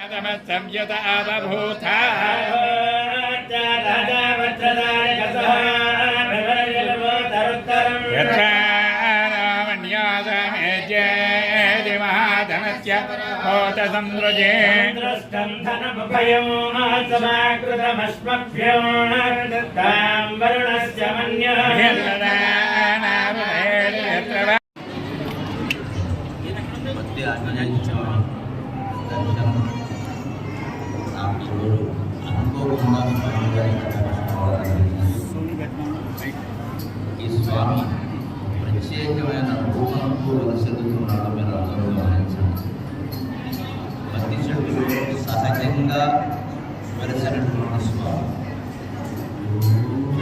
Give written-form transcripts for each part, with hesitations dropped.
संयुत अवभूता महाधनस्य होत संसृजे स्कन्धनभयं समाकृतमस्मभ्यो दत्तां वरुणस्य मन्यः ఈ స్వామి ప్రత్యేకమైన రూపంతో వెలసెదుతున్నాడు. మీరు అందరూ గమనించండి. మధ్య చెట్టులో సహజంగా వెలసినటువంటి స్వామి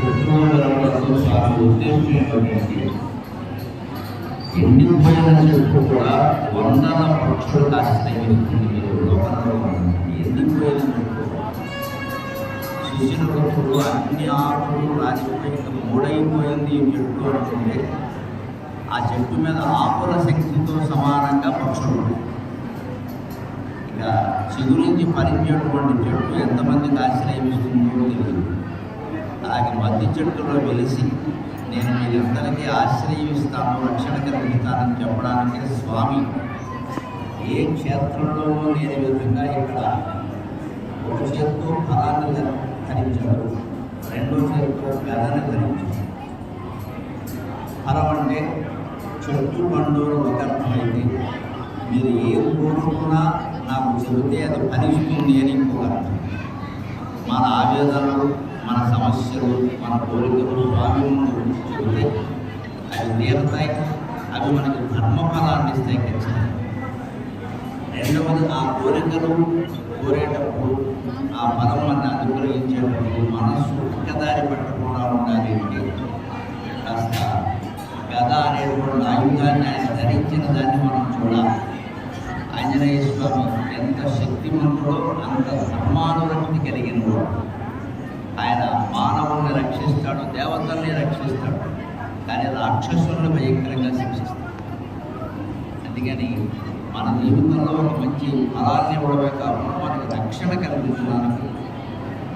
చెట్టు స్వామి ఉద్దేశం ఏమిటంటే ఎండిపోయిన చెట్టు కూడా వందల పక్షులకు ఆశ్రయిస్తుంది. మీరు లోకంలో ఎండిపోయిన చెట్టు శిశువులు అన్ని ఆకులు రాలిపోయి మూడైపోయింది చెట్టు అంటే ఆ చెట్టు మీద ఆకుల శక్తితో సమానంగా పక్షులు. ఇక చిగురించి ఫలించేటువంటి చెట్టు ఎంతమందికి ఆశ్రయిస్తుందో తెలియదు. అలాగే మధ్య చెట్టులో వెలిసి నేను మీరందరికీ ఆశ్రయిస్తాను, రక్షణ కలిగిస్తానని చెప్పడానికి స్వామి ఏ క్షేత్రంలో లేని విధంగా ఇక్కడ ఒక చేత్తో ఫలాన్ని ధరించాడు, రెండో చేతితో గదని ధరించాడు. ఫలం అంటే చెట్టు పండు ఒక అర్థమైంది. మీరు ఏం కోరుకున్నా నాకు చెబితే అది ఫలిస్తుంది అని ఇంకొక అర్థం. మన ఆవేదనలు, మన సమస్యలు, మన కోరికలు స్వామి ముందు చెబితే అవి తీరుతాయి. అవి మనకి ధర్మఫలాన్ని ఇస్తాయి ఖచ్చితంగా. రెండవది ఆ కోరికలు కోరేటప్పుడు ఆ ఫలం మన అనుగ్రహించేటప్పుడు మనస్సు ఒక్కదారి పట్టకుండా ఉండాలి అంటే కాస్త గద అనేటువంటి ఆయుధాన్ని ఆయన ధరించిన దాన్ని మనం చూడాలి. ఆంజనేయ స్వామి ఎంత శక్తిమంతుడో అంత ధర్మానురక్తి కలిగిన వాడు. ఆయన మానవుల్ని రక్షిస్తాడు, దేవతల్ని రక్షిస్తాడు, కానీ రాక్షసులను భయంకరంగా శిక్షిస్తాడు. అందుకని మన జీవితంలో ఒక మంచి ఫలాన్ని ఇవ్వడమే కాకుండా మనకు రక్షణ కల్పించడానికి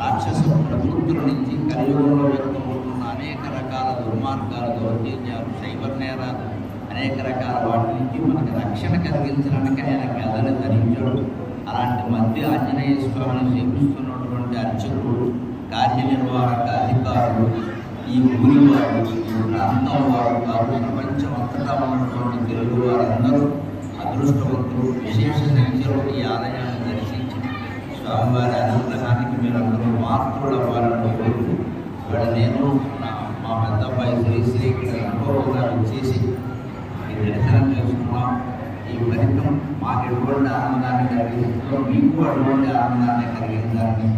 రాక్షస ప్రవృత్తుల నుంచి కలియుగంలో వ్యక్తమవుతున్న అనేక రకాల దుర్మార్గాలు, దౌర్జన్యాలు, సైబర్ నేరాలు, అనేక రకాల వాటి నుంచి మనకు రక్షణ కలిగించడానికి ఆయన గదని ధరించాడు. అలాంటి మధ్య ఆంజనేయ స్వామిని సేవిస్తున్నటువంటి అర్చకులు, కార్యనిర్వాహక అధికారులు, ఈ ఊరి వారు, ఈ ప్రాంతం వారు కాదు, ప్రపంచం అంతటా ఉన్నటువంటి తెలుగు వారందరూ అదృష్టవంతులు. విశేష సంఖ్యలో ఈ ఆలయాన్ని దర్శించి స్వామివారి అనుగ్రహానికి మీరు అందరూ మార్పులు అవ్వాలని కోరుతూ ఇక్కడ నేను మా పెద్ద అబ్బాయి శ్రీశ్రీ ఇక్కడ అనుభవంగా వచ్చేసి ఈ దర్శనం చేసుకున్నాం. ఈ ఫలితం మాకు ఎటువంటి ఆనందాన్ని కలిగిందో మీకు అటువంటి ఆనందాన్ని కలిగించాలని